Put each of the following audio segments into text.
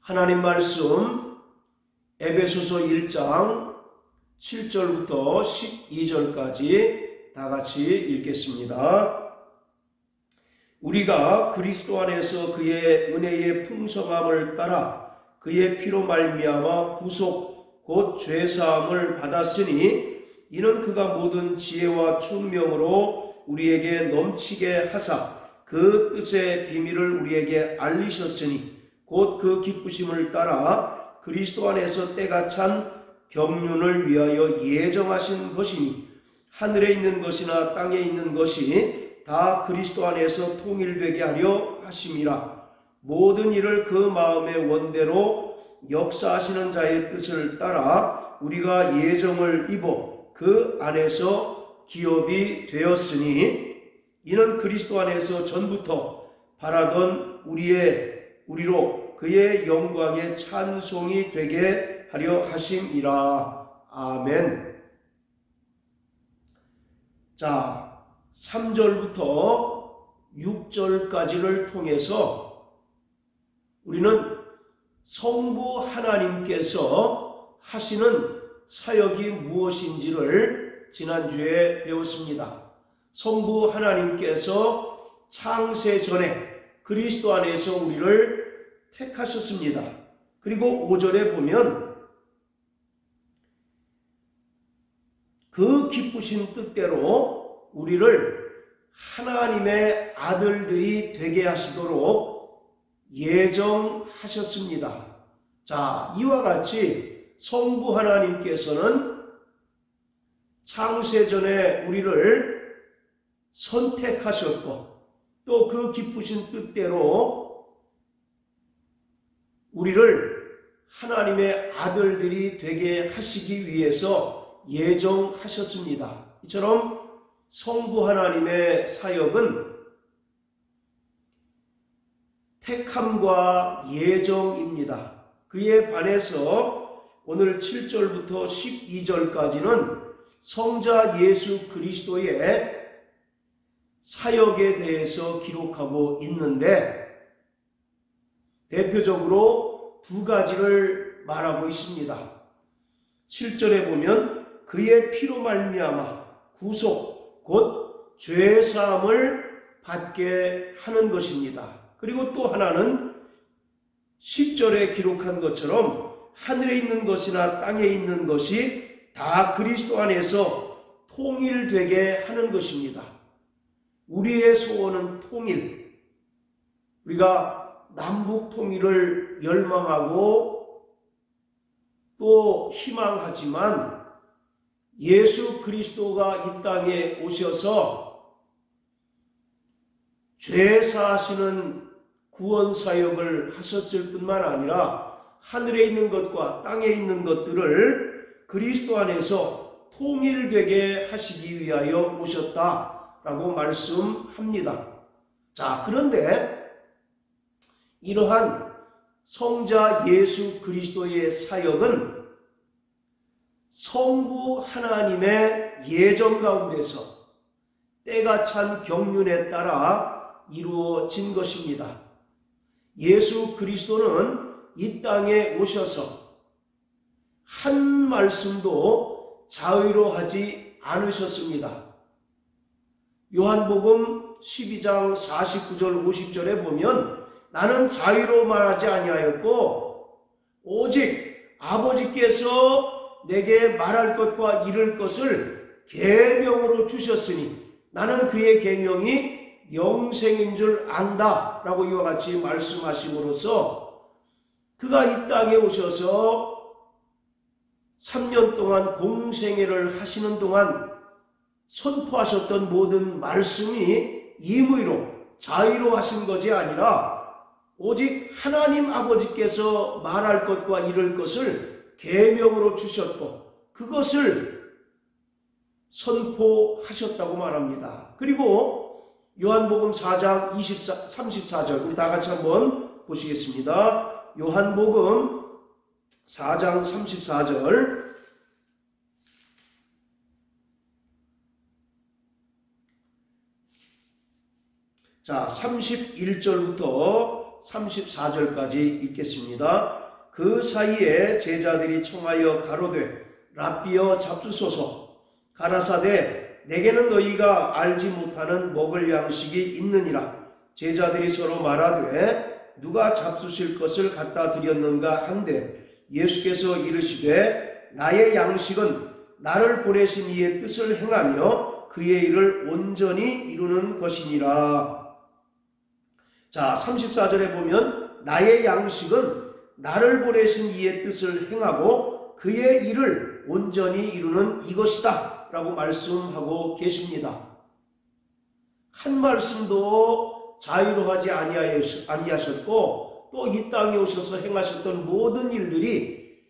하나님 말씀 에베소서 1장 7절부터 12절까지 다 같이 읽겠습니다. 우리가 그리스도 안에서 그의 은혜의 풍성함을 따라 그의 피로 말미암아 구속 곧 죄사함을 받았으니 이는 그가 모든 지혜와 총명으로 우리에게 넘치게 하사 그 뜻의 비밀을 우리에게 알리셨으니 곧 그 기쁘심을 따라 그리스도 안에서 때가 찬 경륜을 위하여 예정하신 것이니 하늘에 있는 것이나 땅에 있는 것이 다 그리스도 안에서 통일되게 하려 하심이라. 모든 일을 그 마음의 원대로 역사하시는 자의 뜻을 따라 우리가 예정을 입어 그 안에서 기업이 되었으니 이는 그리스도 안에서 전부터 바라던 우리로 그의 영광의 찬송이 되게 하려 하심이라. 아멘. 자, 3절부터 6절까지를 통해서 우리는 성부 하나님께서 하시는 사역이 무엇인지를 지난주에 배웠습니다. 성부 하나님께서 창세 전에 그리스도 안에서 우리를 택하셨습니다. 그리고 5절에 보면 그 기쁘신 뜻대로 우리를 하나님의 아들들이 되게 하시도록 예정하셨습니다. 자, 이와 같이 성부 하나님께서는 창세전에 우리를 선택하셨고 또 그 기쁘신 뜻대로 우리를 하나님의 아들들이 되게 하시기 위해서 예정하셨습니다. 이처럼 성부 하나님의 사역은 택함과 예정입니다. 그에 반해서 오늘 7절부터 12절까지는 성자 예수 그리스도의 사역에 대해서 기록하고 있는데 대표적으로 두 가지를 말하고 있습니다. 7절에 보면 그의 피로 말미암아 구속 곧 죄사함을 받게 하는 것입니다. 그리고 또 하나는 10절에 기록한 것처럼 하늘에 있는 것이나 땅에 있는 것이 다 그리스도 안에서 통일되게 하는 것입니다. 우리의 소원은 통일. 우리가 남북 통일을 열망하고 또 희망하지만 예수 그리스도가 이 땅에 오셔서 죄 사하시는 구원 사역을 하셨을 뿐만 아니라 하늘에 있는 것과 땅에 있는 것들을 그리스도 안에서 통일되게 하시기 위하여 오셨다라고 말씀합니다. 자, 그런데 이러한 성자 예수 그리스도의 사역은 성부 하나님의 예정 가운데서 때가 찬 경륜에 따라 이루어진 것입니다. 예수 그리스도는 이 땅에 오셔서 한 말씀도 자의로 하지 않으셨습니다. 요한복음 12장 49절 50절에 보면 나는 자의로 말하지 아니하였고 오직 아버지께서 내게 말할 것과 이를 것을 계명으로 주셨으니 나는 그의 계명이 영생인 줄 안다 라고 이와 같이 말씀하심으로써 그가 이 땅에 오셔서 3년 동안 공생애를 하시는 동안 선포하셨던 모든 말씀이 임의로 자의로 하신 것이 아니라 오직 하나님 아버지께서 말할 것과 이를 것을 계명으로 주셨고 그것을 선포하셨다고 말합니다. 그리고 요한복음 4장 34절 우리 다 같이 한번 보시겠습니다. 요한복음 4장 34절 자, 31절부터 34절까지 읽겠습니다. 그 사이에 제자들이 청하여 가로되 랍비여 잡수소서. 가라사대 내게는 너희가 알지 못하는 먹을 양식이 있느니라. 제자들이 서로 말하되 누가 잡수실 것을 갖다 드렸는가 한데 예수께서 이르시되 나의 양식은 나를 보내신 이의 뜻을 행하며 그의 일을 온전히 이루는 것이니라. 자, 34절에 보면 나의 양식은 나를 보내신 이의 뜻을 행하고 그의 일을 온전히 이루는 이것이다 라고 말씀하고 계십니다. 한 말씀도 자유로 하지 아니하셨고 또 이 땅에 오셔서 행하셨던 모든 일들이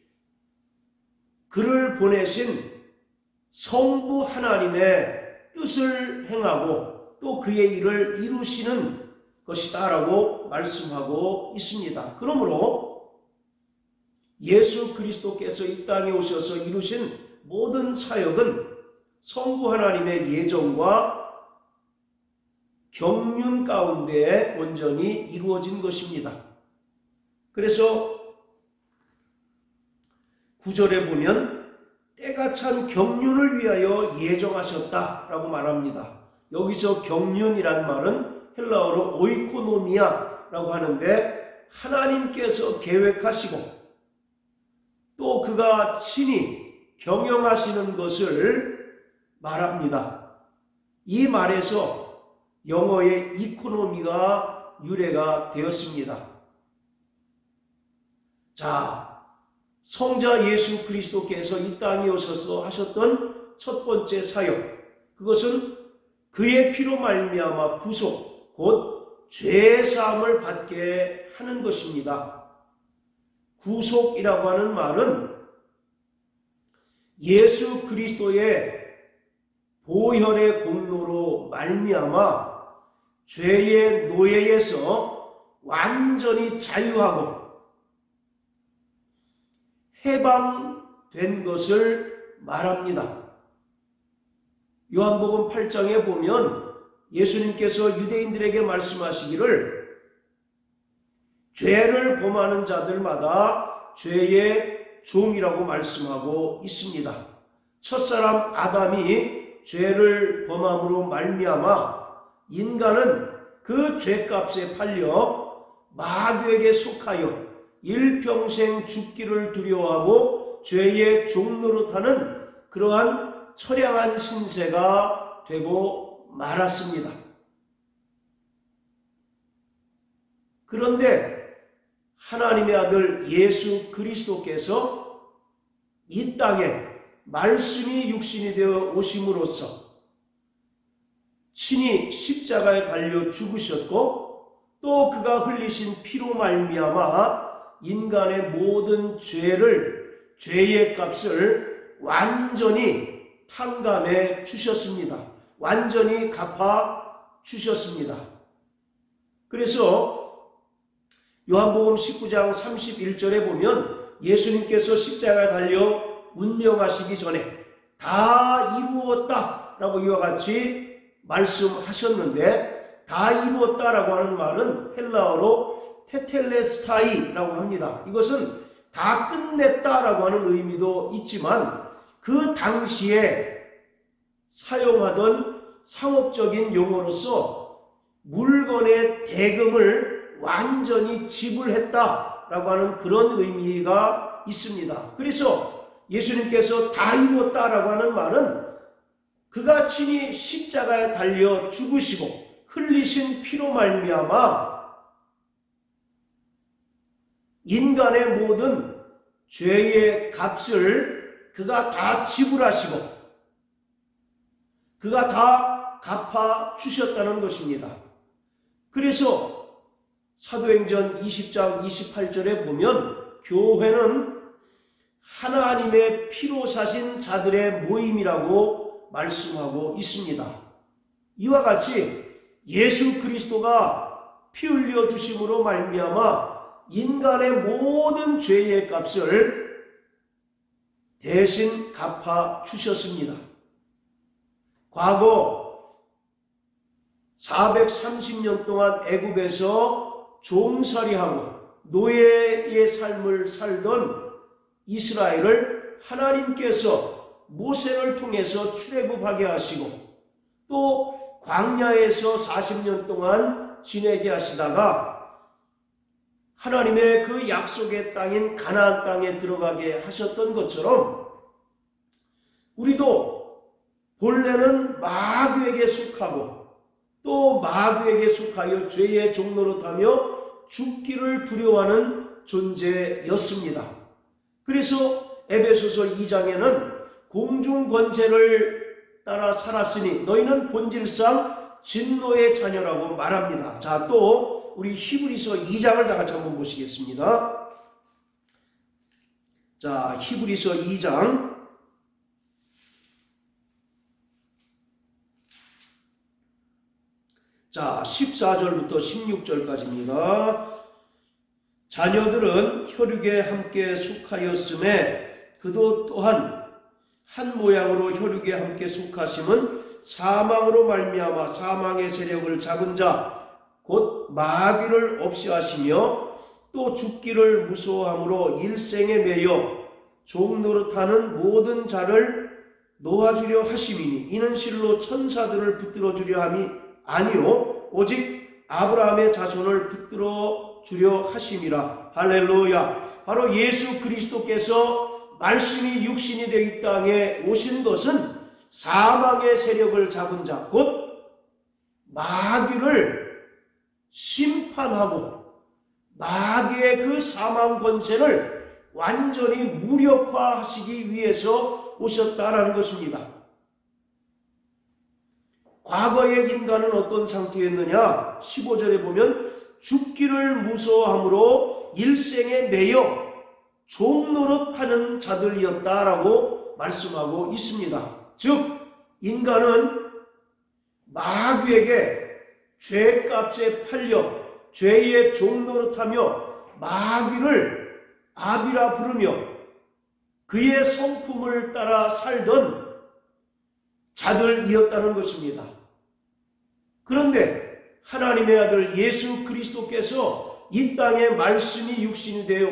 그를 보내신 성부 하나님의 뜻을 행하고 또 그의 일을 이루시는 것이다 라고 말씀하고 있습니다. 그러므로 예수 그리스도께서 이 땅에 오셔서 이루신 모든 사역은 성부 하나님의 예정과 경륜 가운데 온전히 이루어진 것입니다. 그래서 9절에 보면 때가 찬 경륜을 위하여 예정하셨다라고 말합니다. 여기서 경륜이란 말은 헬라어로 오이코노미아라고 하는데 하나님께서 계획하시고 또 그가 친히 경영하시는 것을 말합니다. 이 말에서 영어의 이코노미가 유래가 되었습니다. 자, 성자 예수 그리스도께서 이 땅에 오셔서 하셨던 첫 번째 사역, 그것은 그의 피로 말미암아 구속, 곧 죄사함을 받게 하는 것입니다. 구속이라고 하는 말은 예수 그리스도의 보혈의 공로로 말미암아 죄의 노예에서 완전히 자유하고 해방된 것을 말합니다. 요한복음 8장에 보면 예수님께서 유대인들에게 말씀하시기를 죄를 범하는 자들마다 죄의 종이라고 말씀하고 있습니다. 첫사람 아담이 죄를 범함으로 말미암아 인간은 그 죄값에 팔려 마귀에게 속하여 일평생 죽기를 두려워하고 죄의 종노릇하는 그러한 처량한 신세가 되고 말았습니다. 그런데 하나님의 아들 예수 그리스도께서 이 땅에 말씀이 육신이 되어 오심으로써 친히 십자가에 달려 죽으셨고 또 그가 흘리신 피로 말미암아 인간의 모든 죄의 값을 완전히 탕감해 주셨습니다. 완전히 갚아 주셨습니다. 그래서 요한복음 19장 31절에 보면 예수님께서 십자가에 달려 운명하시기 전에 다 이루었다 라고 이와 같이 말씀하셨는데, 다 이루었다라고 하는 말은 헬라어로 테텔레스타이라고 합니다. 이것은 다 끝냈다라고 하는 의미도 있지만 그 당시에 사용하던 상업적인 용어로서 물건의 대금을 완전히 지불했다라고 하는 그런 의미가 있습니다. 그래서 예수님께서 다 이루었다라고 하는 말은 그가 친히 십자가에 달려 죽으시고 흘리신 피로 말미암아 인간의 모든 죄의 값을 그가 다 지불하시고 그가 다 갚아 주셨다는 것입니다. 그래서 사도행전 20장 28절에 보면 교회는 하나님의 피로 사신 자들의 모임이라고 말씀하고 있습니다. 이와 같이 예수 그리스도가 피 흘려 주심으로 말미암아 인간의 모든 죄의 값을 대신 갚아 주셨습니다. 과거 430년 동안 애굽에서 종살이하고 노예의 삶을 살던 이스라엘을 하나님께서 모세를 통해서 출애굽하게 하시고 또 광야에서 40년 동안 지내게 하시다가 하나님의 그 약속의 땅인 가나안 땅에 들어가게 하셨던 것처럼 우리도 본래는 마귀에게 속하고 또 마귀에게 속하여 죄의 종노릇하며 죽기를 두려워하는 존재였습니다. 그래서 에베소서 2장에는 공중 권세를 따라 살았으니 너희는 본질상 진노의 자녀라고 말합니다. 자, 또 우리 히브리서 2장을 다 같이 한번 보시겠습니다. 자, 히브리서 2장 자, 14절부터 16절까지입니다. 자녀들은 혈육에 함께 속하였음에 그도 또한 한 모양으로 혈육에 함께 속하심은 사망으로 말미암아 사망의 세력을 잡은 자 곧 마귀를 없이 하시며 또 죽기를 무서워함으로 일생에 매여 종노릇하는 모든 자를 놓아주려 하심이니 이는 실로 천사들을 붙들어 주려 함이 아니요 오직 아브라함의 자손을 붙들어 주려 하심이라. 할렐루야. 바로 예수 그리스도께서 말씀이 육신이 되어 이 땅에 오신 것은 사망의 세력을 잡은 자 곧 마귀를 심판하고 마귀의 그 사망 권세를 완전히 무력화하시기 위해서 오셨다라는 것입니다. 과거의 인간은 어떤 상태였느냐? 15절에 보면 죽기를 무서워함으로 일생에 매여 종노릇하는 자들이었다라고 말씀하고 있습니다. 즉 인간은 마귀에게 죄값에 팔려 죄의 종노릇하며 마귀를 아비라 부르며 그의 성품을 따라 살던 자들이었다는 것입니다. 그런데 하나님의 아들 예수 그리스도께서 이 땅에 말씀이 육신이 되어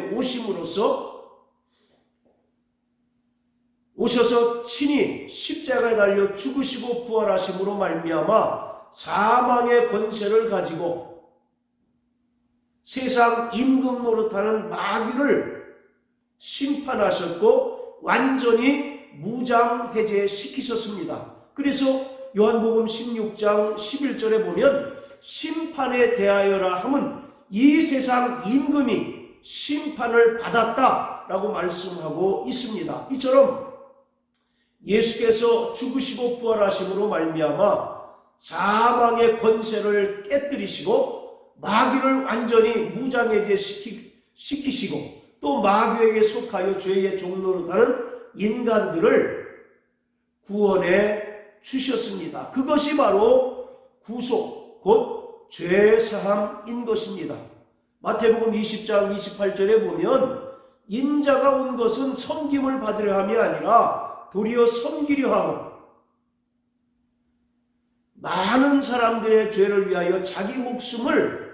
오셔서 친히 십자가에 달려 죽으시고 부활하심으로 말미암아 사망의 권세를 가지고 세상 임금 노릇하는 마귀를 심판하셨고 완전히 무장해제시키셨습니다. 그래서 요한복음 16장 11절에 보면 심판에 대하여라 함은 이 세상 임금이 심판을 받았다라고 말씀하고 있습니다. 이처럼 예수께서 죽으시고 부활하심으로 말미암아 사망의 권세를 깨뜨리시고 마귀를 완전히 무장해제시키시고 또 마귀에게 속하여 죄의 종노릇하는 인간들을 구원해 주셨습니다. 그것이 바로 구속 곧 죄사함인 것입니다. 마태복음 20장 28절에 보면 인자가 온 것은 섬김을 받으려 함이 아니라 도리어 섬기려 하고 많은 사람들의 죄를 위하여 자기 목숨을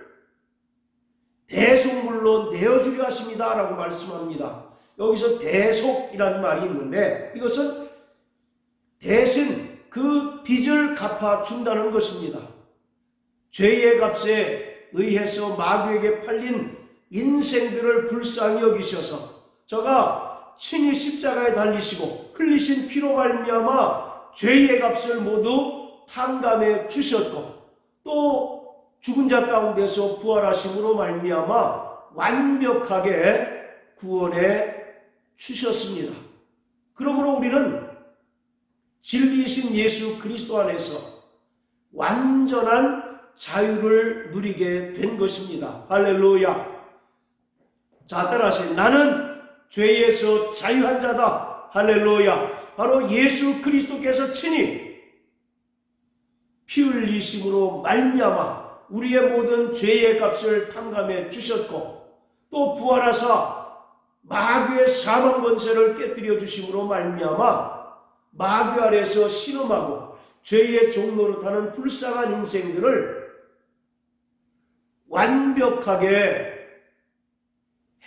대속물로 내어주려 하십니다 라고 말씀합니다. 여기서 대속이라는 말이 있는데 이것은 대신 그 빚을 갚아준다는 것입니다. 죄의 값에 의해서 마귀에게 팔린 인생들을 불쌍히 여기셔서 저가 친히 십자가에 달리시고 흘리신 피로 말미암아 죄의 값을 모두 탕감해 주셨고 또 죽은 자 가운데서 부활하심으로 말미암아 완벽하게 구원해 주셨습니다. 그러므로 우리는 진리이신 예수 그리스도 안에서 완전한 자유를 누리게 된 것입니다. 할렐루야. 자, 따라하세요. 나는 죄에서 자유한 자다. 할렐루야. 바로 예수 그리스도께서 친히 피 흘리심으로 말미암아 우리의 모든 죄의 값을 탕감해 주셨고 또 부활하사 마귀의 사망 권세를 깨뜨려 주심으로 말미암아 마귀 아래서 신음하고 죄의 종노릇하는 불쌍한 인생들을 완벽하게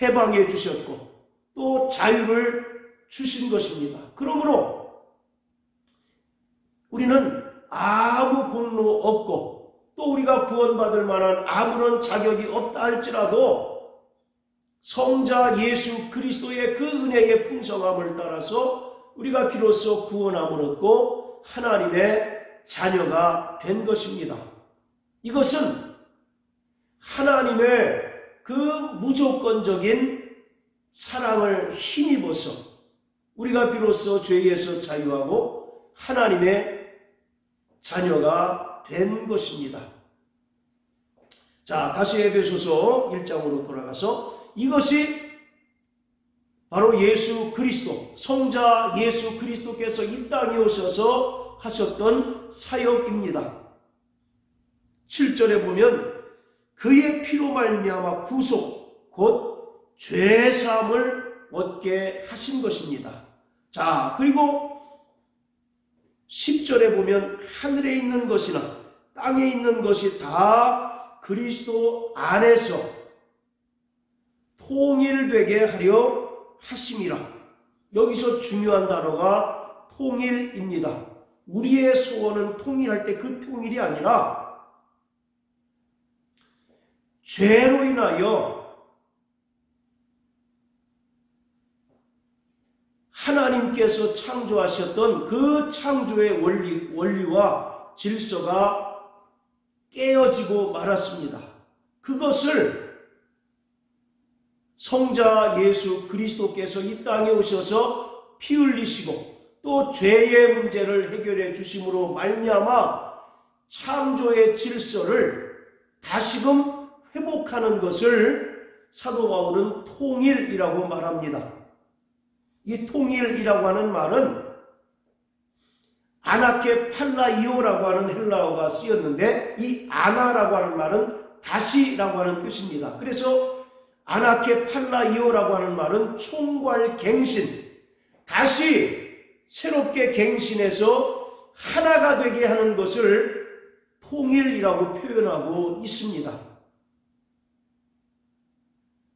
해방해 주셨고 또 자유를 주신 것입니다. 그러므로 우리는 아무 공로 없고 또 우리가 구원받을 만한 아무런 자격이 없다 할지라도 성자 예수 그리스도의 그 은혜의 풍성함을 따라서 우리가 비로소 구원함을 얻고 하나님의 자녀가 된 것입니다. 이것은 하나님의 그 무조건적인 사랑을 힘입어서 우리가 비로소 죄에서 자유하고 하나님의 자녀가 된 것입니다. 자, 다시 에베소서 1장으로 돌아가서 이것이 바로 예수 그리스도, 성자 예수 그리스도께서 이 땅에 오셔서 하셨던 사역입니다. 7절에 보면 그의 피로 말미암아 구속 곧 죄사함을 얻게 하신 것입니다. 자, 그리고 10절에 보면 하늘에 있는 것이나 땅에 있는 것이 다 그리스도 안에서 통일되게 하려 하심이라. 여기서 중요한 단어가 통일입니다. 우리의 소원은 통일할 때 그 통일이 아니라 죄로 인하여 하나님께서 창조하셨던 그 창조의 원리와 질서가 깨어지고 말았습니다. 그것을 성자 예수 그리스도께서 이 땅에 오셔서 피 흘리시고 또 죄의 문제를 해결해 주심으로 말미암아 창조의 질서를 다시금 회복하는 것을 사도 바울은 통일이라고 말합니다. 이 통일이라고 하는 말은 아나케 팔라이오라고 하는 헬라어가 쓰였는데 이 아나라고 하는 말은 다시라고 하는 뜻입니다. 그래서 아나케 팔라이오라고 하는 말은 총괄 갱신, 다시 새롭게 갱신해서 하나가 되게 하는 것을 통일이라고 표현하고 있습니다.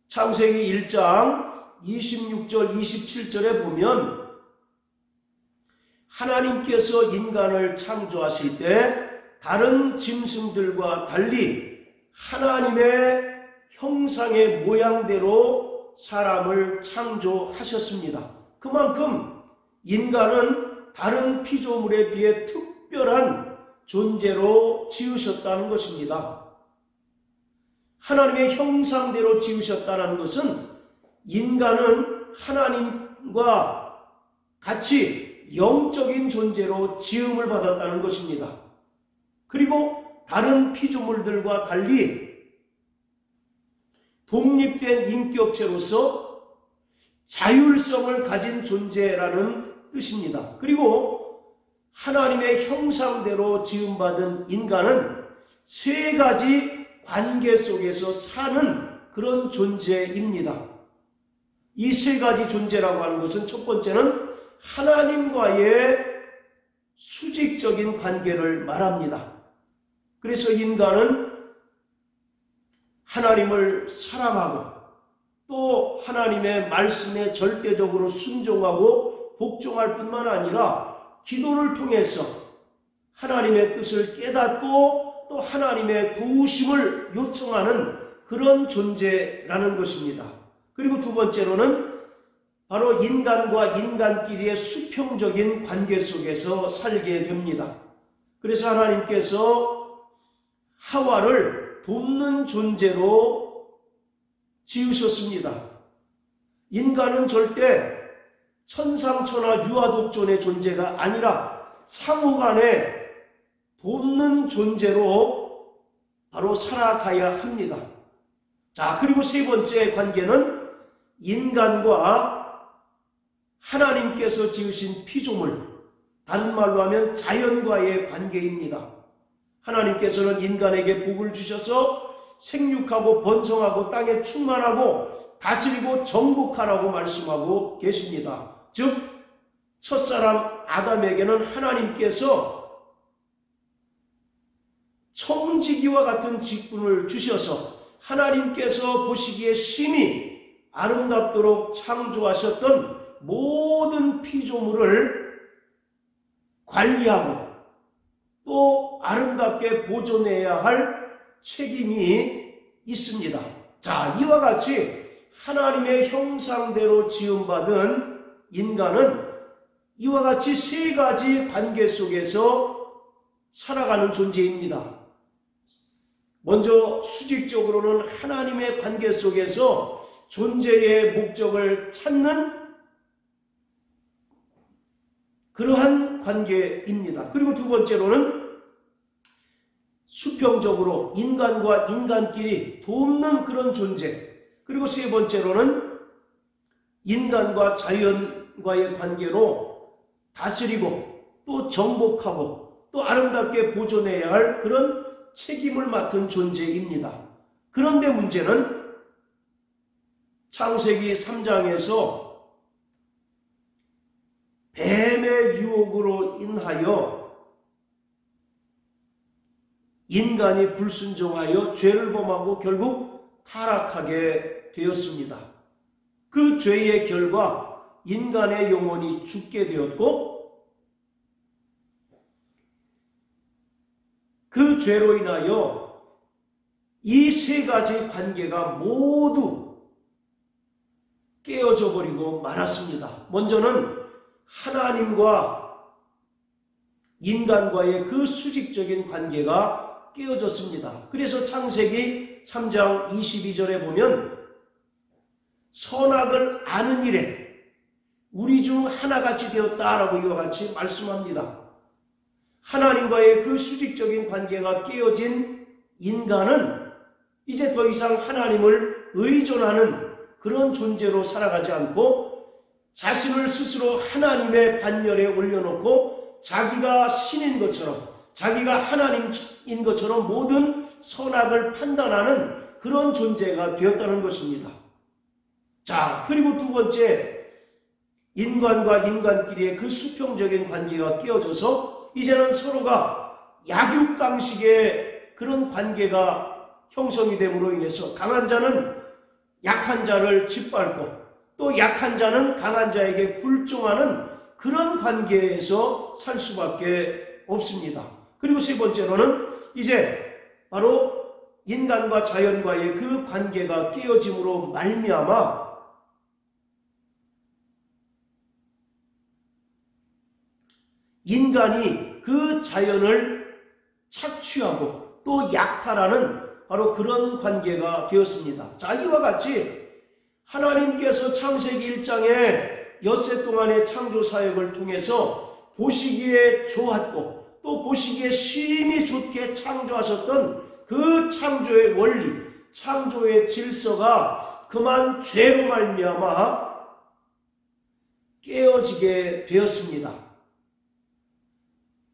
창세기 1장 26절 27절에 보면 하나님께서 인간을 창조하실 때 다른 짐승들과 달리 하나님의 형상의 모양대로 사람을 창조하셨습니다. 그만큼 인간은 다른 피조물에 비해 특별한 존재로 지으셨다는 것입니다. 하나님의 형상대로 지으셨다는 것은 인간은 하나님과 같이 영적인 존재로 지음을 받았다는 것입니다. 그리고 다른 피조물들과 달리 독립된 인격체로서 자율성을 가진 존재라는 뜻입니다. 그리고 하나님의 형상대로 지음받은 인간은 세 가지 관계 속에서 사는 그런 존재입니다. 이 세 가지 존재라고 하는 것은 첫 번째는 하나님과의 수직적인 관계를 말합니다. 그래서 인간은 하나님을 사랑하고 또 하나님의 말씀에 절대적으로 순종하고 복종할 뿐만 아니라 기도를 통해서 하나님의 뜻을 깨닫고 또 하나님의 도우심을 요청하는 그런 존재라는 것입니다. 그리고 두 번째로는 바로 인간과 인간끼리의 수평적인 관계 속에서 살게 됩니다. 그래서 하나님께서 하와를 돕는 존재로 지으셨습니다. 인간은 절대 천상천하 유아독존의 존재가 아니라 상호간에 돕는 존재로 바로 살아가야 합니다. 자, 그리고 세 번째 관계는 인간과 하나님께서 지으신 피조물, 다른 말로 하면 자연과의 관계입니다. 하나님께서는 인간에게 복을 주셔서 생육하고 번성하고 땅에 충만하고 다스리고 정복하라고 말씀하고 계십니다. 즉 첫사람 아담에게는 하나님께서 청지기와 같은 직분을 주셔서 하나님께서 보시기에 심히 아름답도록 창조하셨던 모든 피조물을 관리하고 또 아름답게 보존해야 할 책임이 있습니다. 자, 이와 같이 하나님의 형상대로 지음받은 인간은 이와 같이 세 가지 관계 속에서 살아가는 존재입니다. 먼저 수직적으로는 하나님의 관계 속에서 존재의 목적을 찾는 그러한 관계입니다. 그리고 두 번째로는 수평적으로 인간과 인간끼리 돕는 그런 존재. 그리고 세 번째로는 인간과 자연과의 관계로 다스리고 또 정복하고 또 아름답게 보존해야 할 그런 책임을 맡은 존재입니다. 그런데 문제는 창세기 3장에서 뱀의 유혹으로 인하여 인간이 불순종하여 죄를 범하고 결국 타락하게 되었습니다. 그 죄의 결과 인간의 영혼이 죽게 되었고 그 죄로 인하여 이 세 가지 관계가 모두 깨어져 버리고 말았습니다. 먼저는 하나님과 인간과의 그 수직적인 관계가 깨어졌습니다. 그래서 창세기 3장 22절에 보면 선악을 아는 일에 우리 중 하나같이 되었다라고 이와 같이 말씀합니다. 하나님과의 그 수직적인 관계가 깨어진 인간은 이제 더 이상 하나님을 의존하는 그런 존재로 살아가지 않고 자신을 스스로 하나님의 반열에 올려놓고 자기가 신인 것처럼 자기가 하나님인 것처럼 모든 선악을 판단하는 그런 존재가 되었다는 것입니다. 자, 그리고 두 번째, 인간과 인간끼리의 그 수평적인 관계가 깨어져서 이제는 서로가 약육강식의 그런 관계가 형성이 됨으로 인해서 강한 자는 약한 자를 짓밟고 또 약한 자는 강한 자에게 굴종하는 그런 관계에서 살 수밖에 없습니다. 그리고 세 번째로는 이제 바로 인간과 자연과의 그 관계가 깨어짐으로 말미암아 인간이 그 자연을 착취하고 또 약탈하는 바로 그런 관계가 되었습니다. 자, 이와 같이 하나님께서 창세기 1장에 엿새 동안의 창조 사역을 통해서 보시기에 좋았고 또 보시기에 심히 좋게 창조하셨던 그 창조의 원리, 창조의 질서가 그만 죄로 말미암아 깨어지게 되었습니다.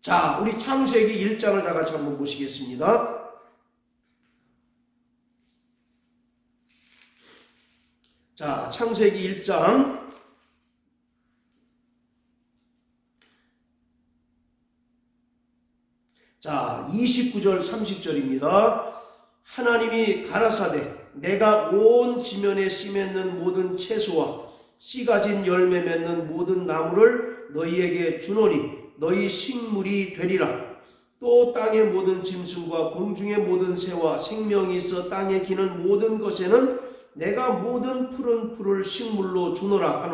자, 우리 창세기 1장을 다 같이 한번 보시겠습니다. 자, 창세기 1장 자, 29절 30절입니다. 하나님이 가라사대 내가 온 지면에 씨 맺는 모든 채소와 씨 가진 열매 맺는 모든 나무를 너희에게 주노니 너희 식물이 되리라. 또 땅의 모든 짐승과 공중의 모든 새와 생명이 있어 땅에 기는 모든 것에는 내가 모든 푸른 풀을 식물로 주노라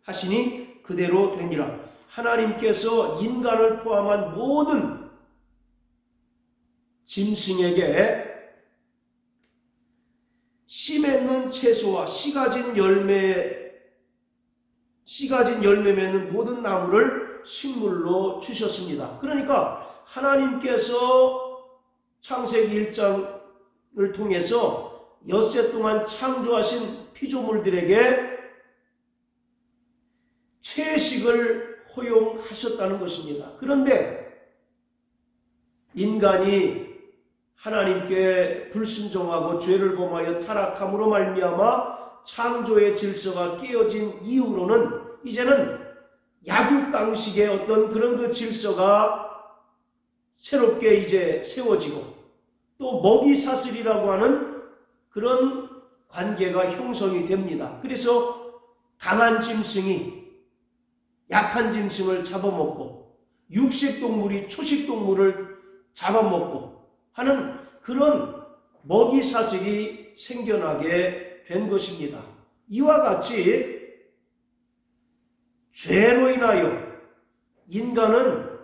하시니 그대로 되니라. 하나님께서 인간을 포함한 모든 짐승에게 씨 맺는 채소와 씨 가진 열매 맺는 모든 나무를 식물로 주셨습니다. 그러니까 하나님께서 창세기 1장을 통해서 엿새 동안 창조하신 피조물들에게 채식을 허용하셨다는 것입니다. 그런데 인간이 하나님께 불순종하고 죄를 범하여 타락함으로 말미암아 창조의 질서가 깨어진 이후로는 이제는 약육강식의 어떤 그런 그 질서가 새롭게 이제 세워지고 또 먹이사슬이라고 하는 그런 관계가 형성이 됩니다. 그래서 강한 짐승이 약한 짐승을 잡아먹고 육식동물이 초식동물을 잡아먹고 하는 그런 먹이 사슬이 생겨나게 된 것입니다. 이와 같이 죄로 인하여 인간은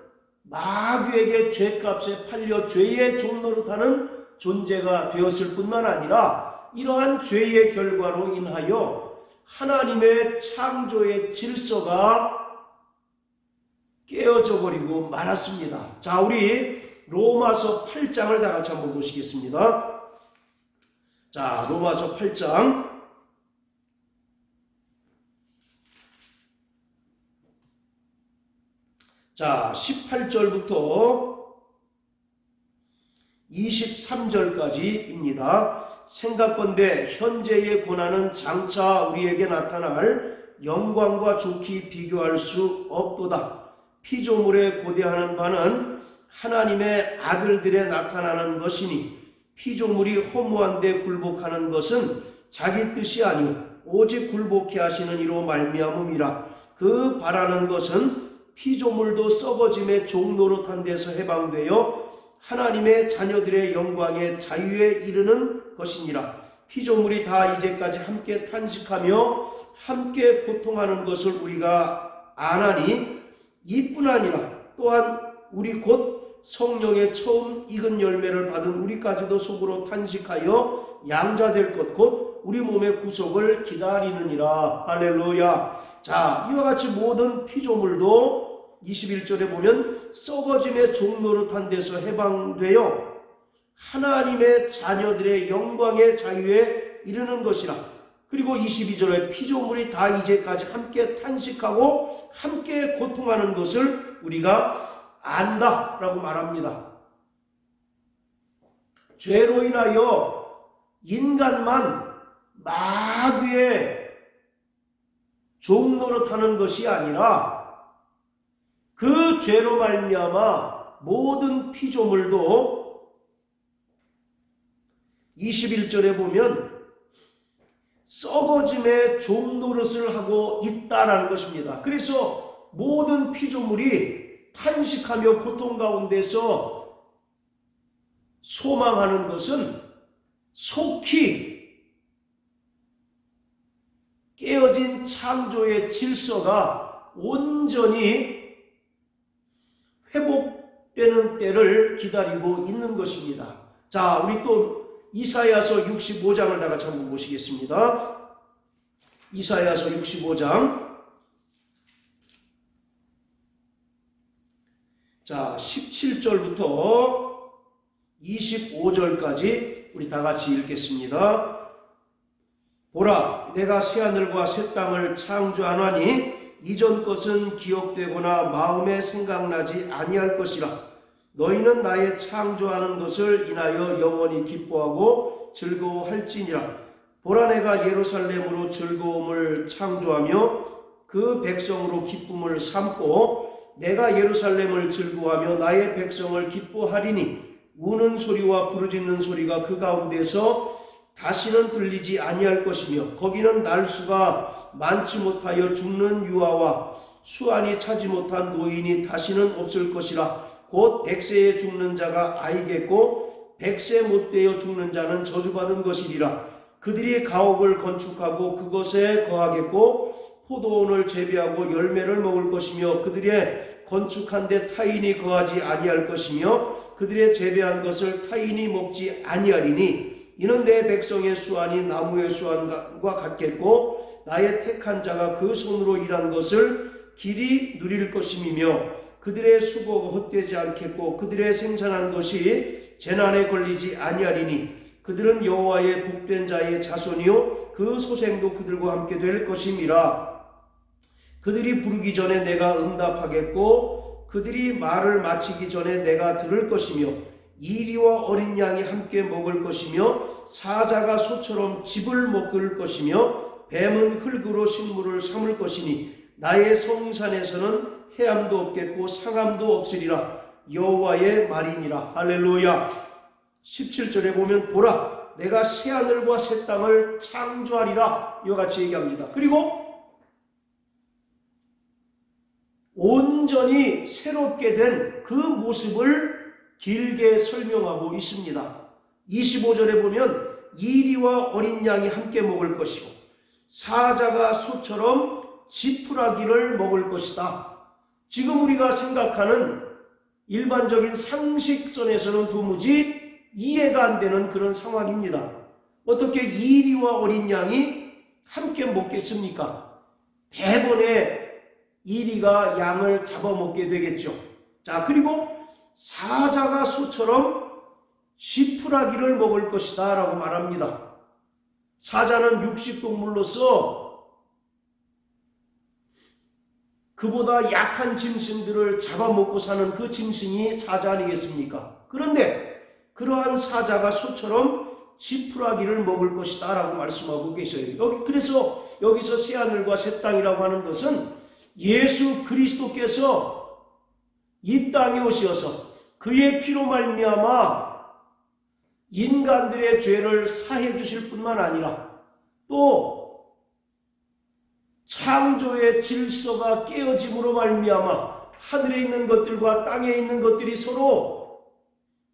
마귀에게 죄값에 팔려 죄의 종노릇하는 존재가 되었을 뿐만 아니라 이러한 죄의 결과로 인하여 하나님의 창조의 질서가 깨어져 버리고 말았습니다. 자, 우리 로마서 8장을 다 같이 한번 보시겠습니다. 자, 로마서 8장 자, 18절부터 23절까지입니다. 생각건대 현재의 고난은 장차 우리에게 나타날 영광과 좋게 비교할 수 없도다. 피조물에 고대하는 바는 하나님의 아들들에 나타나는 것이니 피조물이 허무한데 굴복하는 것은 자기 뜻이 아니오 오직 굴복해 하시는 이로 말미암음이라. 그 바라는 것은 피조물도 썩어짐의 종노릇한 데서 해방되어 하나님의 자녀들의 영광의 자유에 이르는 것이니라. 피조물이 다 이제까지 함께 탄식하며 함께 고통하는 것을 우리가 아나니 이뿐 아니라 또한 우리 곧 성령의 처음 익은 열매를 받은 우리까지도 속으로 탄식하여 양자될 것 곧 우리 몸의 구속을 기다리느니라. 할렐루야. 자, 이와 같이 모든 피조물도 21절에 보면 썩어짐의 종노릇한 데서 해방되어 하나님의 자녀들의 영광의 자유에 이르는 것이라. 그리고 22절에 피조물이 다 이제까지 함께 탄식하고 함께 고통하는 것을 우리가 안다라고 말합니다. 죄로 인하여 인간만 마귀의 종노릇하는 것이 아니라 그 죄로 말미암아 모든 피조물도 21절에 보면 썩어짐의 종노릇을 하고 있다라는 것입니다. 그래서 모든 피조물이 탄식하며 고통 가운데서 소망하는 것은 속히 깨어진 창조의 질서가 온전히 회복되는 때를 기다리고 있는 것입니다. 자, 우리 또 이사야서 65장을 다 같이 한번 보시겠습니다. 이사야서 65장 자, 17절부터 25절까지 우리 다 같이 읽겠습니다. 보라, 내가 새하늘과 새 땅을 창조하노니 이전 것은 기억되거나 마음에 생각나지 아니할 것이라. 너희는 나의 창조하는 것을 인하여 영원히 기뻐하고 즐거워할지니라. 보라, 내가 예루살렘으로 즐거움을 창조하며 그 백성으로 기쁨을 삼고 내가 예루살렘을 즐거워하며 나의 백성을 기뻐하리니 우는 소리와 부르짖는 소리가 그 가운데서 다시는 들리지 아니할 것이며 거기는 날수가 많지 못하여 죽는 유아와 수완이 차지 못한 노인이 다시는 없을 것이라. 곧 100세에 죽는 자가 아이겠고 100세 못되어 죽는 자는 저주받은 것이리라. 그들이 가옥을 건축하고 그것에 거하겠고 포도원을 재배하고 열매를 먹을 것이며 그들의 건축한 데 타인이 거하지 아니할 것이며 그들의 재배한 것을 타인이 먹지 아니하리니 이는 내 백성의 수완이 나무의 수완과 같겠고 나의 택한 자가 그 손으로 일한 것을 길이 누릴 것임이며 그들의 수고가 헛되지 않겠고 그들의 생산한 것이 재난에 걸리지 아니하리니 그들은 여호와의 복된 자의 자손이요 그 소생도 그들과 함께 될 것임이라. 그들이 부르기 전에 내가 응답하겠고 그들이 말을 마치기 전에 내가 들을 것이며 이리와 어린 양이 함께 먹을 것이며 사자가 소처럼 즙을 먹을 것이며 뱀은 흙으로 식물을 삼을 것이니 나의 성산에서는 해함도 없겠고 상함도 없으리라. 여호와의 말이니라. 할렐루야. 17절에 보면 보라, 내가 새하늘과 새 땅을 창조하리라 이와 같이 얘기합니다. 그리고 온전히 새롭게 된 그 모습을 길게 설명하고 있습니다. 25절에 보면 이리와 어린 양이 함께 먹을 것이고 사자가 소처럼 지푸라기를 먹을 것이다. 지금 우리가 생각하는 일반적인 상식선에서는 도무지 이해가 안 되는 그런 상황입니다. 어떻게 이리와 어린 양이 함께 먹겠습니까? 대번에 이리가 양을 잡아먹게 되겠죠. 자, 그리고 사자가 소처럼 지푸라기를 먹을 것이다 라고 말합니다. 사자는 육식동물로서 그보다 약한 짐승들을 잡아먹고 사는 그 짐승이 사자 아니겠습니까? 그런데 그러한 사자가 소처럼 지푸라기를 먹을 것이다 라고 말씀하고 계셔요. 그래서 여기서 새하늘과 새 땅이라고 하는 것은 예수 그리스도께서 이 땅에 오셔서 그의 피로 말미암아 인간들의 죄를 사해 주실 뿐만 아니라 또 창조의 질서가 깨어짐으로 말미암아 하늘에 있는 것들과 땅에 있는 것들이 서로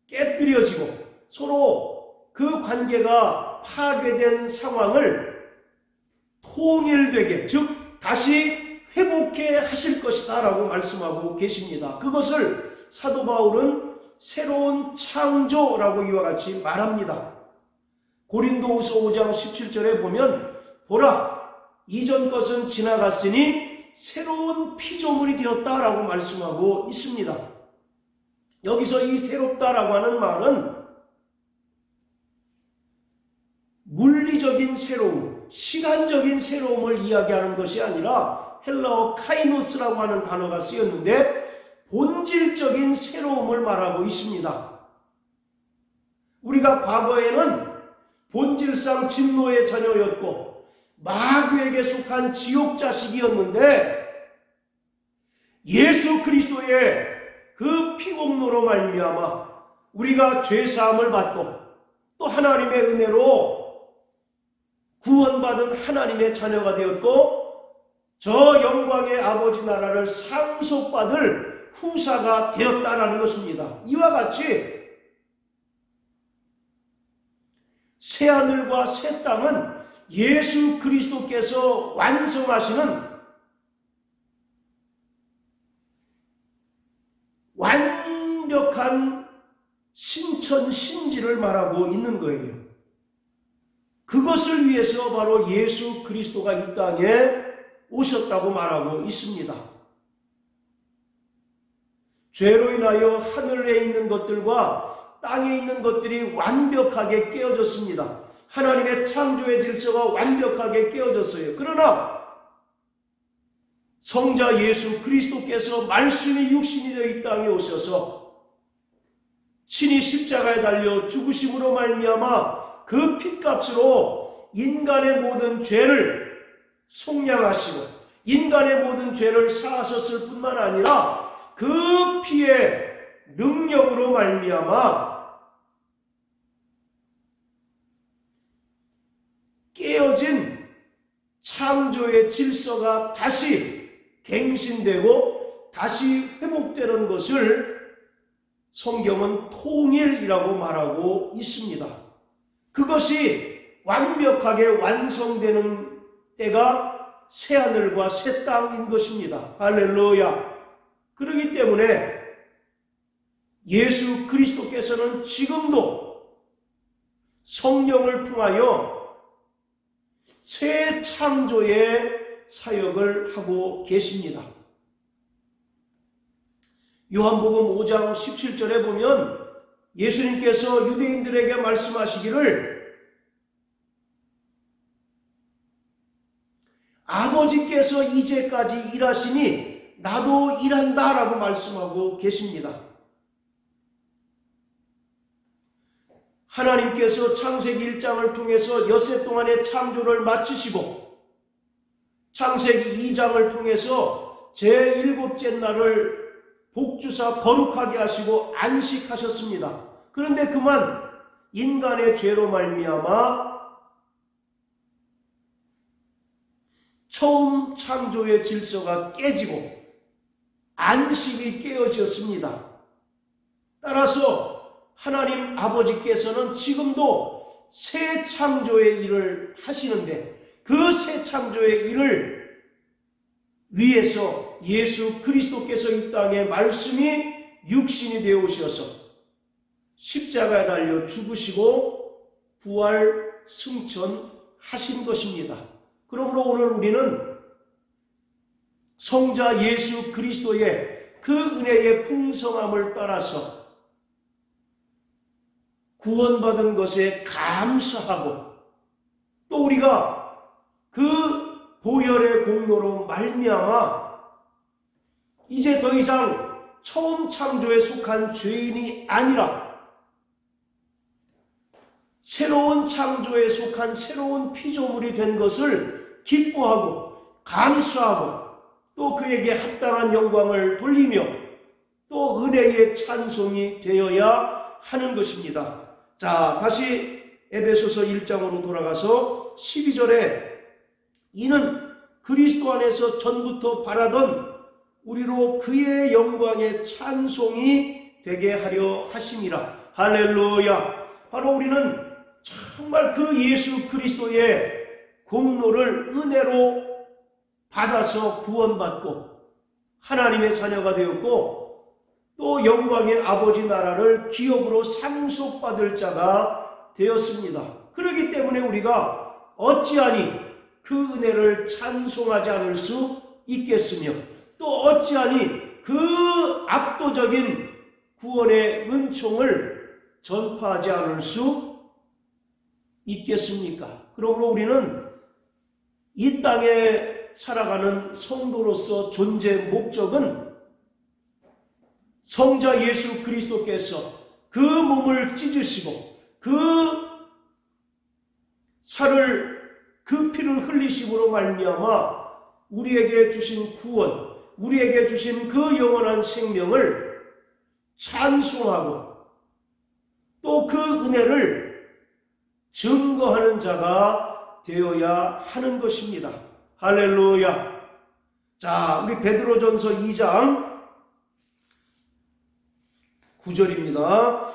깨뜨려지고 서로 그 관계가 파괴된 상황을 통일되게, 즉 다시 회복해 하실 것이다 라고 말씀하고 계십니다. 그것을 사도 바울은 새로운 창조라고 이와 같이 말합니다. 고린도후서 5장 17절에 보면 보라 이전 것은 지나갔으니 새로운 피조물이 되었다라고 말씀하고 있습니다. 여기서 이 새롭다라고 하는 말은 물리적인 새로움, 시간적인 새로움을 이야기하는 것이 아니라 헬라어 카이노스라고 하는 단어가 쓰였는데 본질적인 새로움을 말하고 있습니다. 우리가 과거에는 본질상 진노의 자녀였고 마귀에게 속한 지옥 자식이었는데 예수 그리스도의 그 피공로로 말미암아 우리가 죄사함을 받고 또 하나님의 은혜로 구원받은 하나님의 자녀가 되었고 저 영광의 아버지 나라를 상속받을 후사가 되었다라는 것입니다. 이와 같이 새하늘과 새 땅은 예수 그리스도께서 완성하시는 완벽한 신천신지를 말하고 있는 거예요. 그것을 위해서 바로 예수 그리스도가 이 땅에 오셨다고 말하고 있습니다. 죄로 인하여 하늘에 있는 것들과 땅에 있는 것들이 완벽하게 깨어졌습니다. 하나님의 창조의 질서가 완벽하게 깨어졌어요. 그러나 성자 예수 그리스도께서 말씀이 육신이 되어 이 땅에 오셔서 친히 십자가에 달려 죽으심으로 말미암아 그 핏값으로 인간의 모든 죄를 속량하시고 인간의 모든 죄를 사하셨을 뿐만 아니라 그 피의 능력으로 말미암아 깨어진 창조의 질서가 다시 갱신되고 다시 회복되는 것을 성경은 통일이라고 말하고 있습니다. 그것이 완벽하게 완성되는 때가 새하늘과 새 땅인 것입니다. 할렐루야. 그렇기 때문에 예수 그리스도께서는 지금도 성령을 통하여 새 창조의 사역을 하고 계십니다. 요한복음 5장 17절에 보면 예수님께서 유대인들에게 말씀하시기를 아버지께서 이제까지 일하시니 나도 일한다 라고 말씀하고 계십니다. 하나님께서 창세기 1장을 통해서 엿새 동안의 창조를 마치시고 창세기 2장을 통해서 제7째 날을 복주사 거룩하게 하시고 안식하셨습니다. 그런데 그만 인간의 죄로 말미암아 처음 창조의 질서가 깨지고 안식이 깨어졌습니다. 따라서 하나님 아버지께서는 지금도 새 창조의 일을 하시는데, 그 새 창조의 일을 위해서 예수 그리스도께서 이 땅에 말씀이 육신이 되어 오셔서 십자가에 달려 죽으시고 부활 승천하신 것입니다. 그러므로 오늘 우리는 성자 예수 그리스도의 그 은혜의 풍성함을 따라서 구원받은 것에 감사하고, 또 우리가 그 보혈의 공로로 말미암아 이제 더 이상 처음 창조에 속한 죄인이 아니라 새로운 창조에 속한 새로운 피조물이 된 것을 기뻐하고 감사하고, 또 그에게 합당한 영광을 돌리며 또 은혜의 찬송이 되어야 하는 것입니다. 자, 다시 에베소서 1장으로 돌아가서 12절에 이는 그리스도 안에서 전부터 바라던 우리로 그의 영광의 찬송이 되게 하려 하심이라. 할렐루야. 바로 우리는 정말 그 예수 그리스도의 공로를 은혜로 받아서 구원받고 하나님의 자녀가 되었고, 또 영광의 아버지 나라를 기업으로 상속받을 자가 되었습니다. 그렇기 때문에 우리가 어찌하니 그 은혜를 찬송하지 않을 수 있겠으며, 또 어찌하니 그 압도적인 구원의 은총을 전파하지 않을 수 있겠습니까? 그러므로 우리는 이 땅에 살아가는 성도로서 존재 목적은 성자 예수 그리스도께서 그 몸을 찢으시고 그 살을, 그 피를 흘리심으로 말미암아 우리에게 주신 구원, 우리에게 주신 그 영원한 생명을 찬송하고 또 그 은혜를 증거하는 자가 되어야 하는 것입니다. 할렐루야. 자, 우리 베드로전서 2장 9절입니다.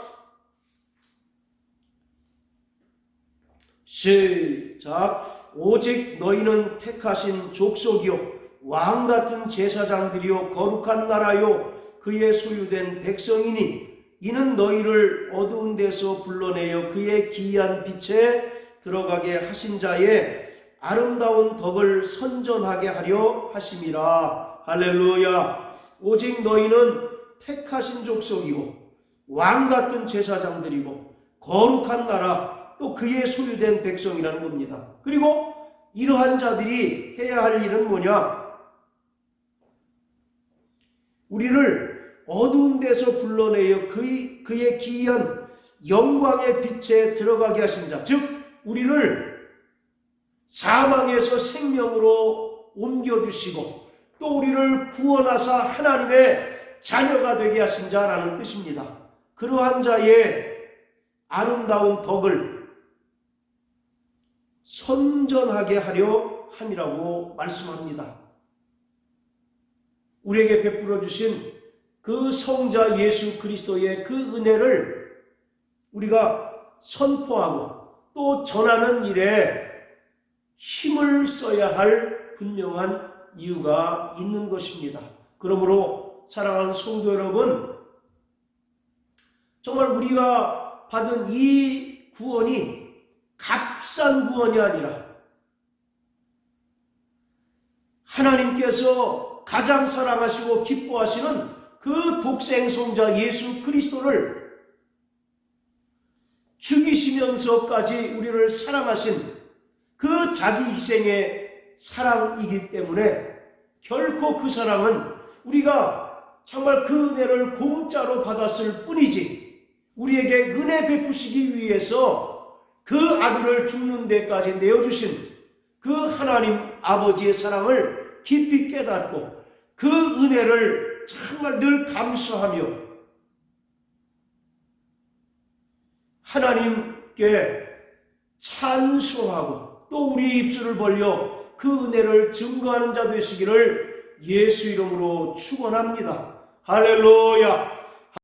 시작. 오직 너희는 택하신 족속이요 왕같은 제사장들이요 거룩한 나라요 그의 소유된 백성이니 이는 너희를 어두운 데서 불러내어 그의 기이한 빛에 들어가게 하신 자의 아름다운 덕을 선전하게 하려 하심이라. 할렐루야. 오직 너희는 택하신 족속이고 왕같은 제사장들이고 거룩한 나라, 또 그의 소유된 백성이라는 겁니다. 그리고 이러한 자들이 해야 할 일은 뭐냐? 우리를 어두운 데서 불러내어 그의 기이한 영광의 빛에 들어가게 하신 자, 즉 우리를 사망에서 생명으로 옮겨주시고 또 우리를 구원하사 하나님의 자녀가 되게 하신 자라는 뜻입니다. 그러한 자의 아름다운 덕을 선전하게 하려 함이라고 말씀합니다. 우리에게 베풀어 주신 그 성자 예수 그리스도의 그 은혜를 우리가 선포하고 또 전하는 일에 힘을 써야 할 분명한 이유가 있는 것입니다. 그러므로 사랑하는 성도 여러분, 정말 우리가 받은 이 구원이 값싼 구원이 아니라 하나님께서 가장 사랑하시고 기뻐하시는 그 독생성자 예수 그리스도를 죽이시면서까지 우리를 사랑하신 그 자기 희생의 사랑이기 때문에 결코 그 사랑은 우리가 정말 그 은혜를 공짜로 받았을 뿐이지 우리에게 은혜 베푸시기 위해서 그 아들을 죽는 데까지 내어주신 그 하나님 아버지의 사랑을 깊이 깨닫고 그 은혜를 정말 늘 감사하며 하나님께 찬송하고 또 우리 입술을 벌려 그 은혜를 증거하는 자 되시기를 예수 이름으로 축원합니다. 할렐루야.